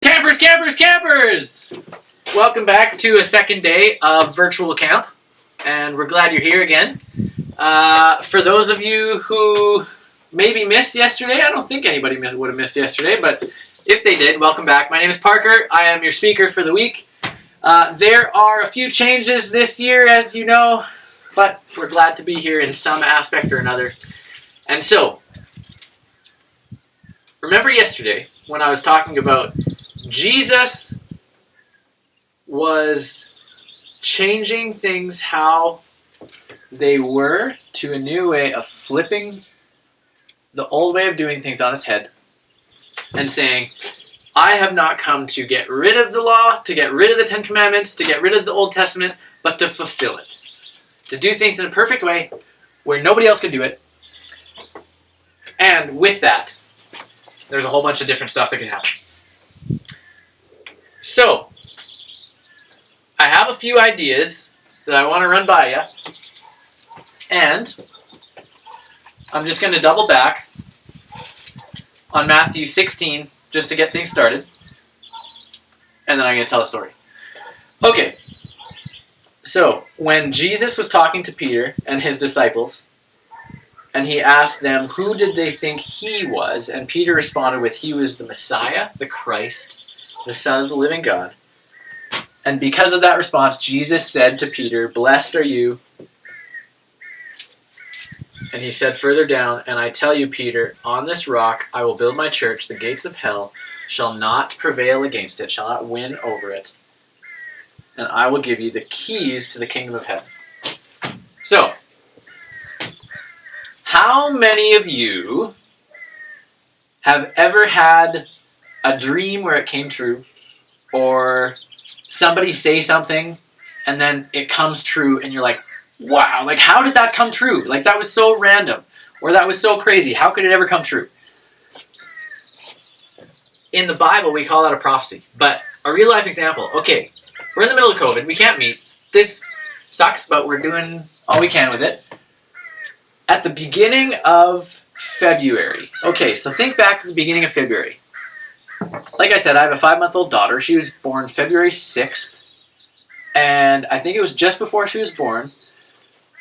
Campers, campers, campers! Welcome back to a second day of virtual camp, and we're glad you're here again. For those of you who maybe missed yesterday, I don't think anybody would have missed yesterday, but if they did, welcome back. My name is Parker. I am your speaker for the week. There are a few changes this year, as you know, but we're glad to be here in some aspect or another. And so, remember yesterday when I was talking about Jesus was changing things how they were to a new way of flipping the old way of doing things on its head and saying, I have not come to get rid of the law, to get rid of the Ten Commandments, to get rid of the Old Testament, but to fulfill it. To do things in a perfect way where nobody else can do it. And with that, there's a whole bunch of different stuff that can happen. So, I have a few ideas that I want to run by you. And I'm just going to double back on Matthew 16 just to get things started. And then I'm going to tell a story. Okay. So, when Jesus was talking to Peter and his disciples, and he asked them, who did they think he was? And Peter responded with, he was the Messiah, the Christ, the Son of the living God. And because of that response, Jesus said to Peter, blessed are you. And he said further down, and I tell you, Peter, on this rock I will build my church. The gates of hell shall not prevail against it, shall not win over it. And I will give you the keys to the kingdom of heaven. So, how many of you have ever had a dream where it came true, or somebody say something and then it comes true and you're like, wow, like how did that come true? Like that was so random, or that was so crazy. How could it ever come true? In the Bible, we call that a prophecy, but a real life example. Okay, we're in the middle of COVID. We can't meet. This sucks, but we're doing all we can with it. At the beginning of February. Okay, so think back to the beginning of February. Like I said, I have a 5-month-old daughter. She was born February 6th. And I think it was just before she was born.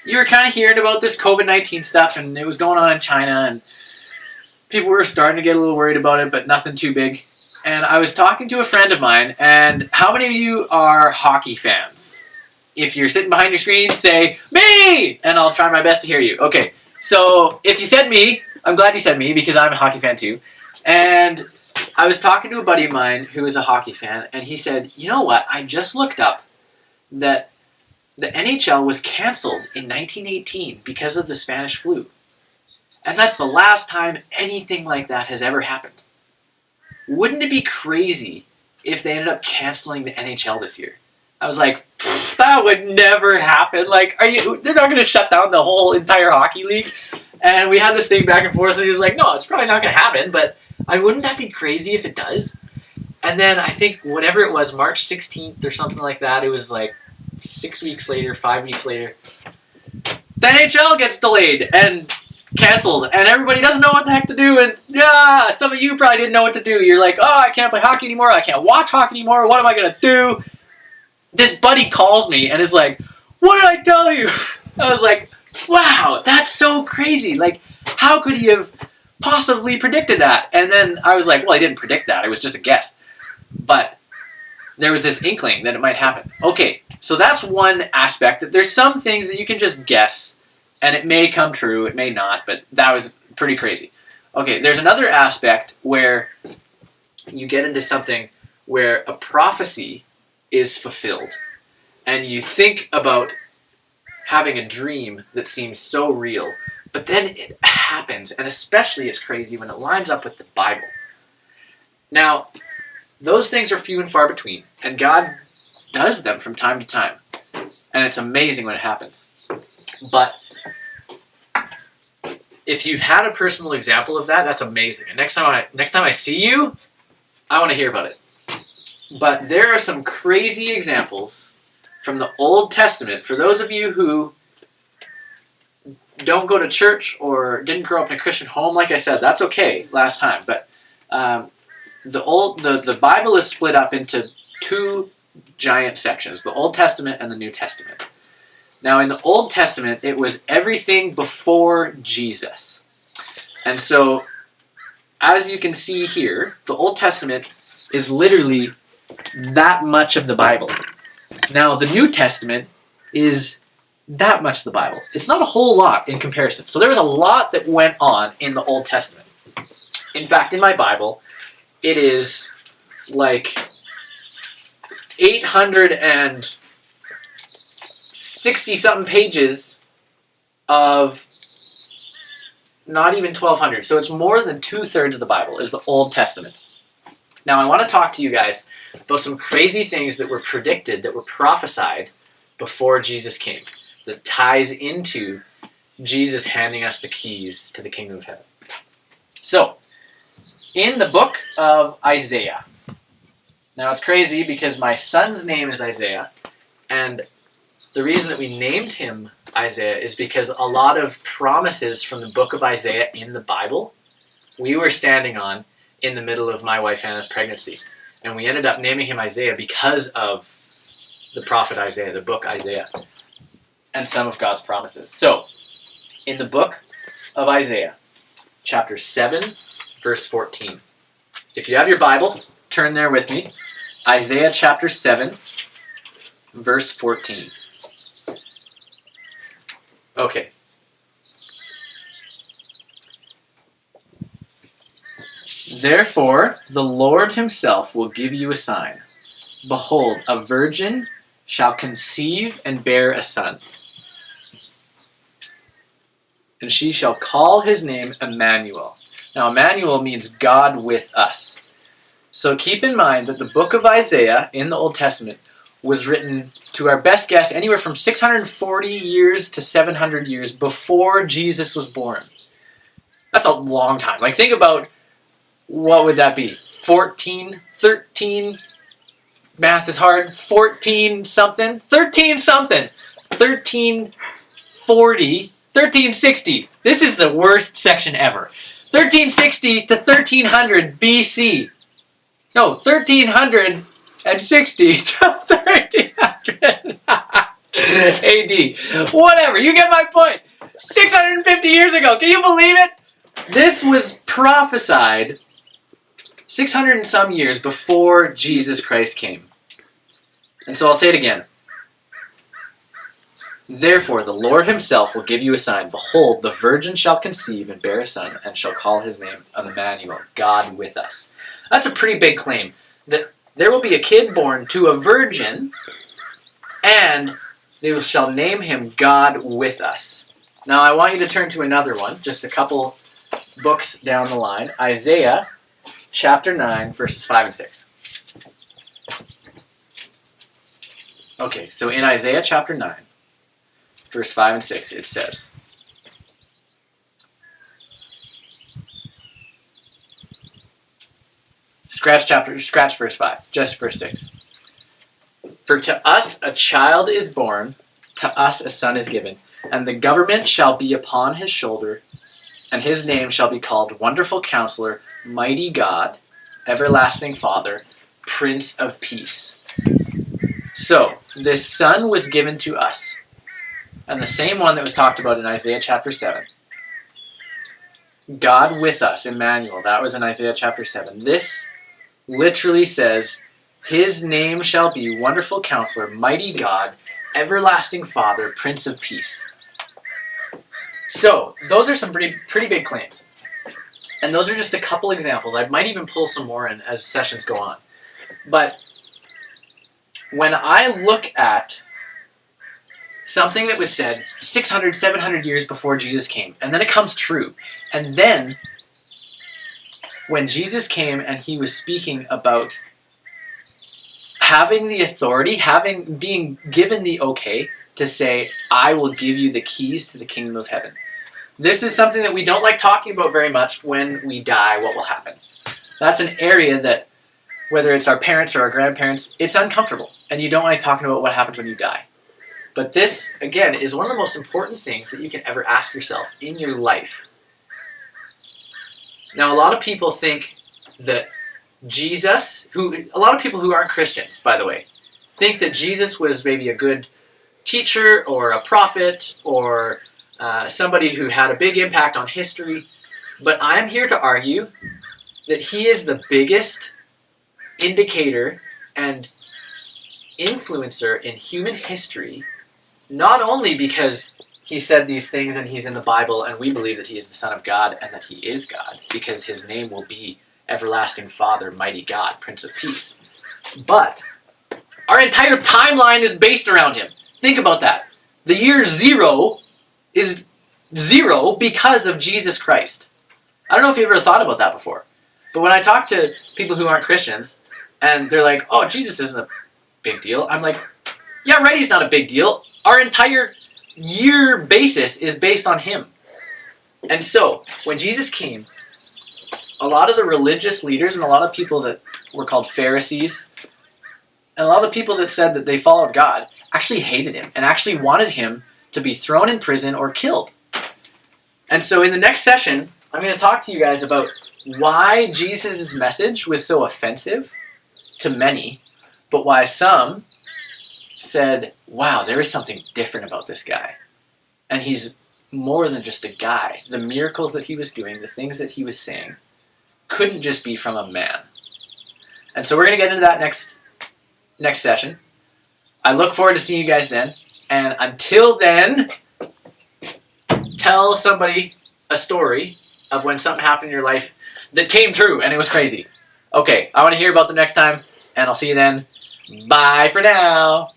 You were kind of hearing about this COVID-19 stuff, and it was going on in China, and people were starting to get a little worried about it, but nothing too big. And I was talking to a friend of mine, and how many of you are hockey fans? If you're sitting behind your screen, say, me! And I'll try my best to hear you. Okay, so if you said me, I'm glad you said me, because I'm a hockey fan too. And I was talking to a buddy of mine who is a hockey fan, and he said, you know what, I just looked up that the NHL was canceled in 1918 because of the Spanish flu. And that's the last time anything like that has ever happened. Wouldn't it be crazy if they ended up canceling the NHL this year? I was like, that would never happen. Like, they're not going to shut down the whole entire hockey league. And we had this thing back and forth, and he was like, no, it's probably not going to happen, but wouldn't that be crazy if it does? And then I think whatever it was, March 16th or something like that, it was like 6 weeks later, 5 weeks later, the NHL gets delayed and canceled, and everybody doesn't know what the heck to do, and some of you probably didn't know what to do. You're like, oh, I can't play hockey anymore, I can't watch hockey anymore, what am I going to do? This buddy calls me and is like, what did I tell you? I was like, wow, that's so crazy. Like, how could he have possibly predicted that? And then I was like, well, I didn't predict that. It was just a guess. But there was this inkling that it might happen. Okay, so that's one aspect. That there's some things that you can just guess, and it may come true, it may not, but that was pretty crazy. Okay, there's another aspect where you get into something where a prophecy is fulfilled, and you think about having a dream that seems so real, but then it happens, and especially it's crazy when it lines up with the Bible. Now, those things are few and far between, and God does them from time to time, and it's amazing when it happens. But if you've had a personal example of that, that's amazing. And next time I see you, I want to hear about it. But there are some crazy examples from the Old Testament. For those of you who don't go to church or didn't grow up in a Christian home, like I said, that's okay last time. But the Bible is split up into two giant sections, the Old Testament and the New Testament. Now, in the Old Testament, it was everything before Jesus. And so, as you can see here, the Old Testament is literally that much of the Bible. Now, the New Testament is that much of the Bible. It's not a whole lot in comparison. So there was a lot that went on in the Old Testament. In fact, in my Bible, it is like 860-something pages of not even 1,200. So it's more than 2/3 of the Bible is the Old Testament. Now, I want to talk to you guys about some crazy things that were predicted, that were prophesied before Jesus came, that ties into Jesus handing us the keys to the kingdom of heaven. So, in the book of Isaiah. Now, it's crazy because my son's name is Isaiah, and the reason that we named him Isaiah is because a lot of promises from the book of Isaiah in the Bible, we were standing on in the middle of my wife Hannah's pregnancy. And we ended up naming him Isaiah because of the prophet Isaiah, the book Isaiah, and some of God's promises. So, in the book of Isaiah, chapter 7, verse 14. If you have your Bible, turn there with me. Isaiah chapter 7, verse 14. Okay. Therefore, the Lord himself will give you a sign. Behold, a virgin shall conceive and bear a son. And she shall call his name Emmanuel. Now, Emmanuel means God with us. So keep in mind that the book of Isaiah in the Old Testament was written, to our best guess, anywhere from 640 years to 700 years before Jesus was born. That's a long time. Like, think about, what would that be? 14, 13, math is hard, 14 something, 13 something, 1340, 1360. This is the worst section ever. 1360 to 1300 BC. No, 1360 to 1300 AD. Whatever, you get my point. 650 years ago, can you believe it? This was prophesied 600 and some years before Jesus Christ came. And so I'll say it again. Therefore, the Lord himself will give you a sign. Behold, the virgin shall conceive and bear a son, and shall call his name Emmanuel, God with us. That's a pretty big claim. That there will be a kid born to a virgin, and they shall name him God with us. Now, I want you to turn to another one, just a couple books down the line. Isaiah chapter 9, verses 5 and 6. Okay, so in Isaiah chapter 9, verse 5 and 6, it says, Scratch verse 5, just verse 6. For to us a child is born, to us a son is given, and the government shall be upon his shoulder, and his name shall be called Wonderful Counselor, Mighty God, Everlasting Father, Prince of Peace. So, this son was given to us, and the same one that was talked about in Isaiah chapter 7. God with us, Emmanuel, that was in Isaiah chapter 7. This literally says, his name shall be Wonderful Counselor, Mighty God, Everlasting Father, Prince of Peace. So, those are some pretty big claims. And those are just a couple examples. I might even pull some more in as sessions go on. But when I look at something that was said 600, 700 years before Jesus came, and then it comes true, and then when Jesus came and he was speaking about having the authority, being given the okay to say, I will give you the keys to the kingdom of heaven. This is something that we don't like talking about very much. When we die, what will happen? That's an area that, whether it's our parents or our grandparents, it's uncomfortable. And you don't like talking about what happens when you die. But this, again, is one of the most important things that you can ever ask yourself in your life. Now, a lot of people think that Jesus, who a lot of people who aren't Christians, by the way, think that Jesus was maybe a good teacher or a prophet or somebody who had a big impact on history. But I'm here to argue that he is the biggest indicator and influencer in human history, not only because he said these things and he's in the Bible and we believe that he is the Son of God and that he is God, because his name will be Everlasting Father, Mighty God, Prince of Peace. But our entire timeline is based around him. Think about that. The year 0 is 0 because of Jesus Christ. I don't know if you've ever thought about that before. But when I talk to people who aren't Christians and they're like, oh, Jesus isn't a big deal, I'm like, yeah, right, he's not a big deal. Our entire year basis is based on him. And so, when Jesus came, a lot of the religious leaders and a lot of people that were called Pharisees, and a lot of people that said that they followed God, actually hated him and actually wanted him to be thrown in prison or killed. And so in the next session, I'm going to talk to you guys about why Jesus' message was so offensive to many, but why some said, wow, there is something different about this guy. And he's more than just a guy. The miracles that he was doing, the things that he was saying, couldn't just be from a man. And so we're going to get into that next session. I look forward to seeing you guys then. And until then, tell somebody a story of when something happened in your life that came true and it was crazy. Okay, I want to hear about them next time, and I'll see you then. Bye for now.